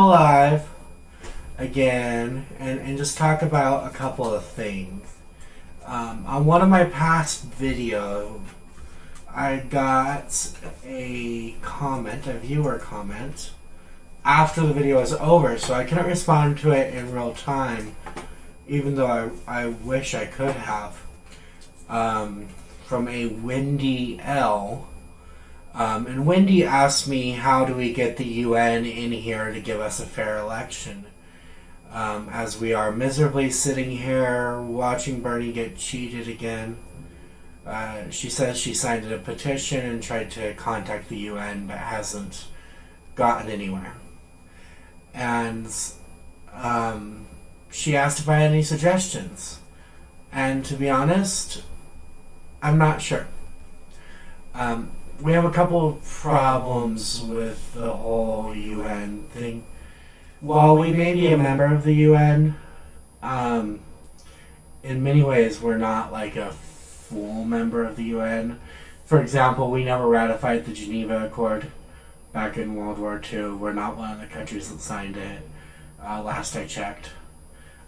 Live again and just talk about a couple of things. On one of my past videos, I got a comment, a viewer comment, after the video was over, so I couldn't respond to it in real time, even though I wish I could have. From a Wendy L. And Wendy asked me, how do we get the UN in here to give us a fair election? As we are miserably sitting here watching Bernie get cheated again. She says she signed a petition and tried to contact the UN, but hasn't gotten anywhere. And she asked if I had any suggestions. And to be honest, I'm not sure. We have a couple of problems with the whole UN thing. While we may be a member of the UN, in many ways we're not like a full member of the UN. For example, we never ratified the Geneva Accord back in World War II. We're not one of the countries that signed it, last I checked.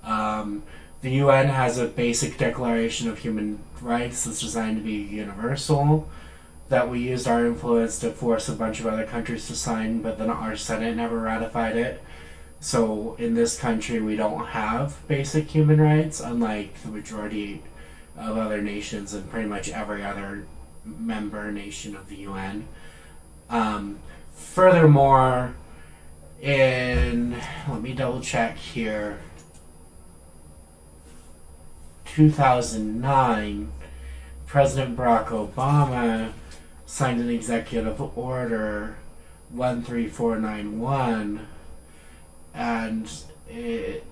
The UN has a basic declaration of human rights that's designed to be universal, that we used our influence to force a bunch of other countries to sign, but then our Senate never ratified it. So in this country, we don't have basic human rights, unlike the majority of other nations and pretty much every other member nation of the UN. Furthermore, let me double check here, 2009, President Barack Obama signed an executive order 13491, and it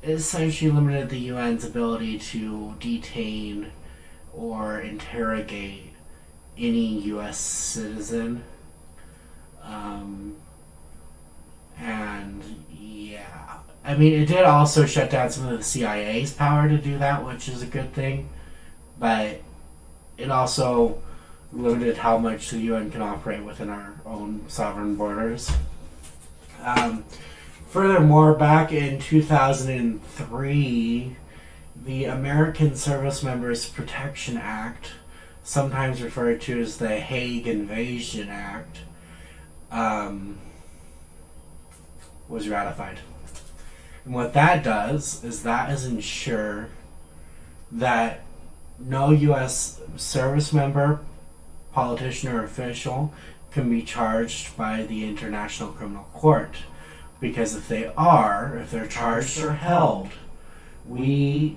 essentially limited the UN's ability to detain or interrogate any U.S. citizen. And yeah, I mean, it did also shut down some of the CIA's power to do that, which is a good thing, but it also limited how much the UN can operate within our own sovereign borders. Furthermore, back in 2003, the American Service Members Protection Act, sometimes referred to as the Hague Invasion Act, was ratified. And what that does is ensure that no U.S. service member, politician, or official can be charged by the International Criminal Court. Because if they're charged or held, we,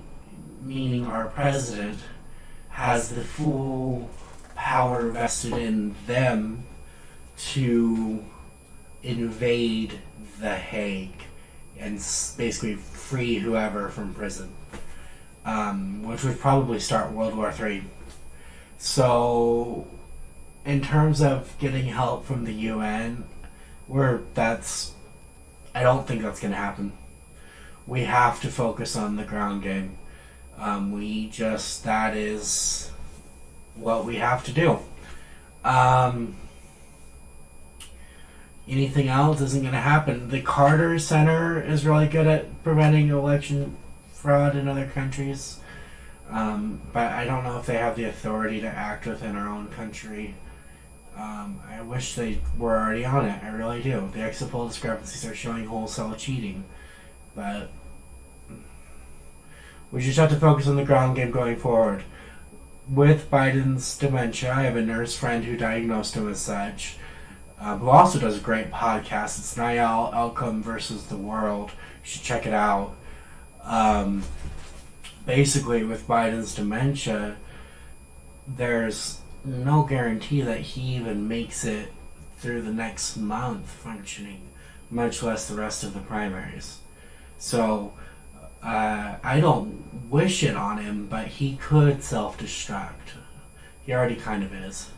meaning our president, has the full power vested in them to invade the Hague and basically free whoever from prison, which would probably start World War III. So, in terms of getting help from the UN, I don't think that's going to happen. We have to focus on the ground game. That is what we have to do. Anything else isn't going to happen. The Carter Center is really good at preventing election fraud in other countries, but I don't know if they have the authority to act within our own country. I wish they were already on it. I really do. The exit poll discrepancies are showing wholesale cheating, but we just have to focus on the ground game going forward. With Biden's dementia, I have a nurse friend who diagnosed him as such, who also does a great podcast. It's Niall Elcom versus the World. You should check it out. Basically, with Biden's dementia, there's no guarantee that he even makes it through the next month functioning, much less the rest of the primaries. So, I don't wish it on him, but he could self-destruct. He already kind of is.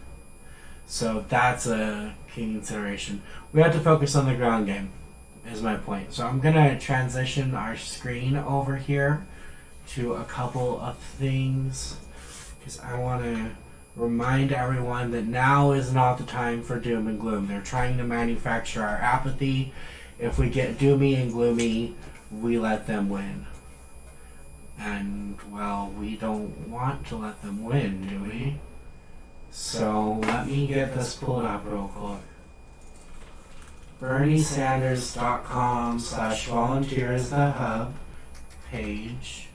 So that's a key consideration. We have to focus on the ground game, is my point. So I'm going to transition our screen over here to a couple of things, because I want to remind everyone that now is not the time for doom and gloom. They're trying to manufacture our apathy if we get doomy and gloomy, we let them win. And, well, we don't want to let them win, do we? So, let me get this pulled up real quick. BernieSanders.com/volunteer is the hub page.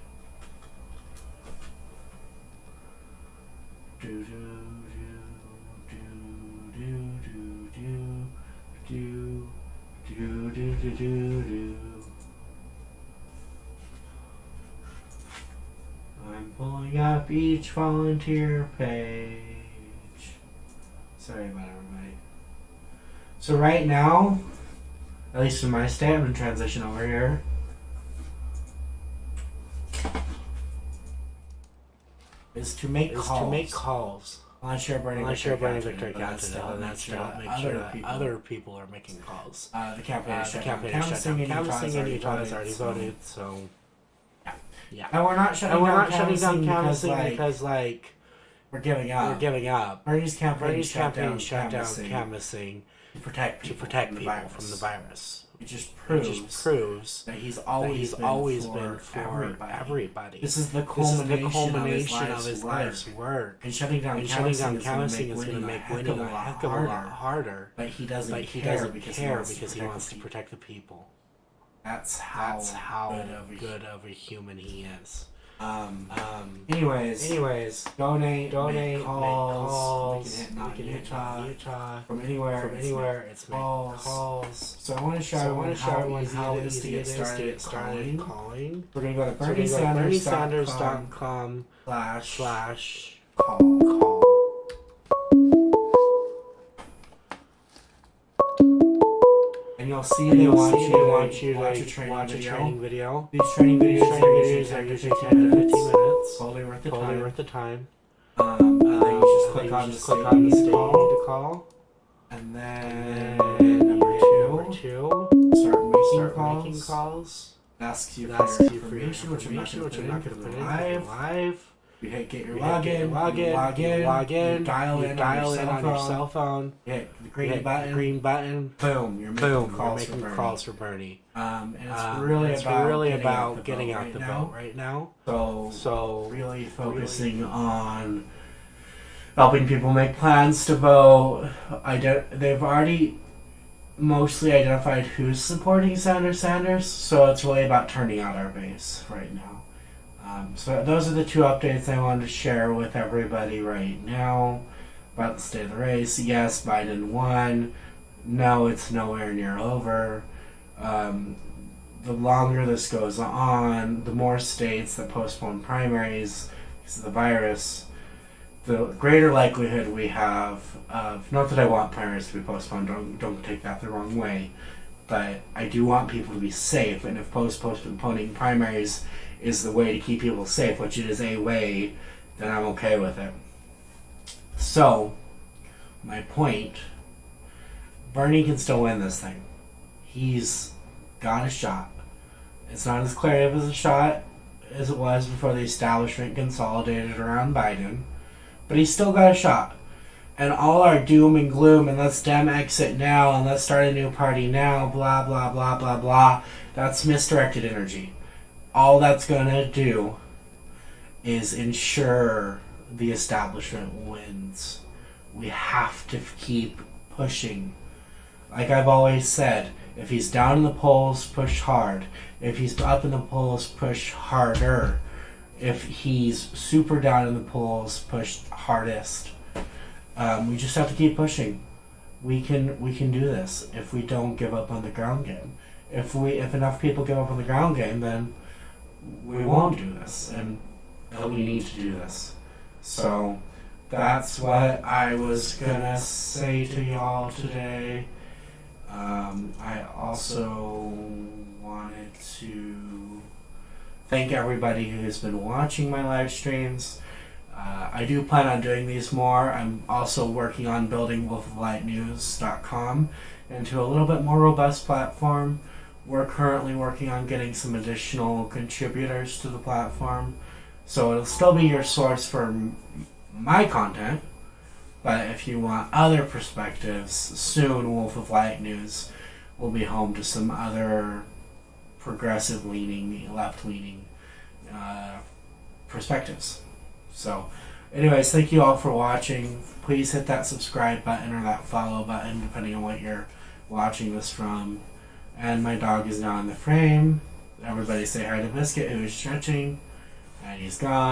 I'm pulling up each volunteer page. Sorry about everybody. So right now, at least in my state, I'm going to transition over here. Is to make calls. Unless you're burning Victory Captain, and that's to make sure that other people are making calls. The campaign is shut down. Canvassing in Utah has already voted, so yeah. And we're not shutting down canvassing because we're giving up. Bernie's campaign shut down canvassing to protect people from the virus. It just proves that he's always been for everybody. This is the culmination of his life's work. And shutting down canvassing is going to make winning a heck of a lot harder. But he doesn't care because he wants to protect the people. That's how good of a human he is. Anyways, donate, make calls. We can hit Utah from anywhere. It's calls. So I want to show everyone how easy it is to get started calling. We're gonna go to BernieSanders.com/call. And you'll see they want you to watch a training video. These training videos are usually 10 to 15 minutes. Totally worth the time. You just click on the state you need to call. And then number two, start making calls. Asks you for information, which I'm not going to put in live. You get your login, dial in on your cell phone, hit the green button, boom, you're making calls for Bernie. And it's really about getting out the vote right now. So really focusing on helping people make plans to vote. They've already mostly identified who's supporting Sanders, so it's really about turning out our base right now. So those are the two updates I wanted to share with everybody right now about the state of the race. Yes, Biden won. No, it's nowhere near over. The longer this goes on, the more states that postpone primaries because of the virus, the greater likelihood we have of, not that I want primaries to be postponed, don't take that the wrong way, but I do want people to be safe, and if postponing primaries is the way to keep people safe, which it is a way, then I'm okay with it. So, my point, Bernie can still win this thing. He's got a shot. It's not as clear of a shot as it was before the establishment consolidated around Biden, but he's still got a shot. And all our doom and gloom and let's Dem exit now and let's start a new party now, blah, blah, blah, blah, blah, that's misdirected energy. All that's going to do is ensure the establishment wins. We have to keep pushing. Like I've always said, if he's down in the polls, push hard. If he's up in the polls, push harder. If he's super down in the polls, push hardest. We just have to keep pushing. We can do this if we don't give up on the ground game. If enough people give up on the ground game, then we won't do this, and we need to do this. So that's what I was gonna say to y'all today. I also wanted to thank everybody who's been watching my live streams. I do plan on doing these more. I'm also working on building wolfoflightnews.com into a little bit more robust platform. We're currently working on getting some additional contributors to the platform, so it'll still be your source for my content, but if you want other perspectives, soon Wolf of Light News will be home to some other progressive leaning, left leaning perspectives. So, anyways, thank you all for watching. Please hit that subscribe button or that follow button, depending on what you're watching this from. And my dog is now in the frame. Everybody say hi to Biscuit, who is stretching, and he's gone.